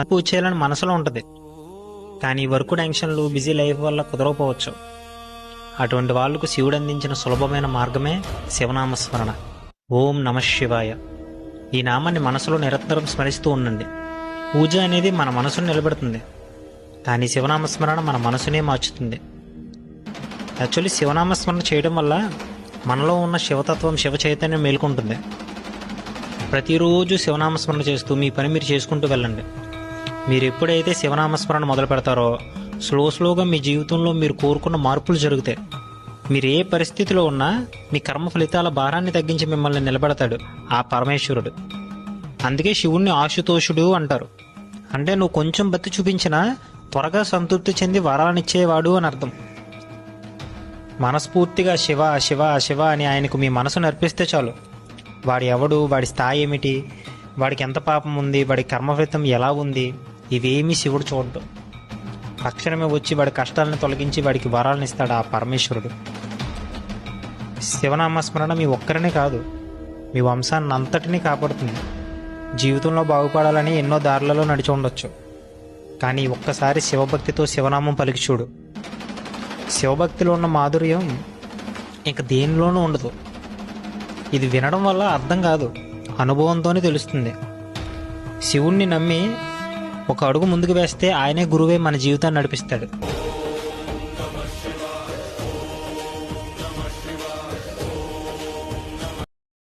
పూజ చేయాలని మనసులో ఉంటుంది, కానీ వర్క్ టెన్షన్లు బిజీ లైఫ్ వల్ల కుదరకపోవచ్చు. అటువంటి వాళ్లకు శివుడు అందించిన సులభమైన మార్గమే శివనామస్మరణ. ఓం నమ శివాయ. ఈ నామాన్ని మనసులో నిరంతరం స్మరిస్తూ ఉండండి. పూజ అనేది మన మనసును నిలబెడుతుంది, కానీ శివనామస్మరణ మన మనసునే మార్చుతుంది. యాక్చువల్లీ శివనామస్మరణ చేయడం వల్ల మనలో ఉన్న శివతత్వం, శివ చైతన్యం మేల్కొంటుంది. ప్రతిరోజు శివనామస్మరణ చేస్తూ మీ పని మీరు చేసుకుంటూ వెళ్ళండి. మీరు ఎప్పుడైతే శివనామస్మరణ మొదలు పెడతారో స్లోగా మీ జీవితంలో మీరు కోరుకున్న మార్పులు జరుగుతాయి. మీరు ఏ పరిస్థితిలో ఉన్నా మీ కర్మ ఫలితాల భారాన్ని తగ్గించి మిమ్మల్ని నిలబెడతాడు ఆ పరమేశ్వరుడు. అందుకే శివుణ్ణి ఆశుతోషుడు అంటారు. అంటే నువ్వు కొంచెం బతి చూపించినా త్వరగా సంతృప్తి చెంది వరాలనిచ్చేవాడు అని అర్థం. మనస్ఫూర్తిగా శివ శివ శివ అని ఆయనకు మీ మనసు నర్పిస్తే చాలు. వాడు ఎవడు, వాడి స్థాయి ఏమిటి, వాడికి ఎంత పాపం ఉంది, వాడి కర్మ ఫలితం ఎలా ఉంది, ఇవేమీ శివుడు చూడడు. తక్షణమే వచ్చి వాడి కష్టాలను తొలగించి వాడికి వరాలను ఇస్తాడు ఆ పరమేశ్వరుడు. శివనామస్మరణ మీ ఒక్కరినే కాదు, మీ వంశాన్ని అంతటినీ కాపాడుతుంది. జీవితంలో బాగుపడాలని ఎన్నో దారులలో నడిచి ఉండొచ్చు, కానీ ఒక్కసారి శివభక్తితో శివనామం పలికి చూడు. శివభక్తిలో ఉన్న మాధుర్యం ఇంక దేనిలోనూ ఉండదు. ఇది వినడం వల్ల అర్థం కాదు, అనుభవంతోనే తెలుస్తుంది. శివుణ్ణి నమ్మి ఒక అడుగు ముందుకు వేస్తే ఆయనే గురువే మన జీవితాన్ని నడిపిస్తాడు.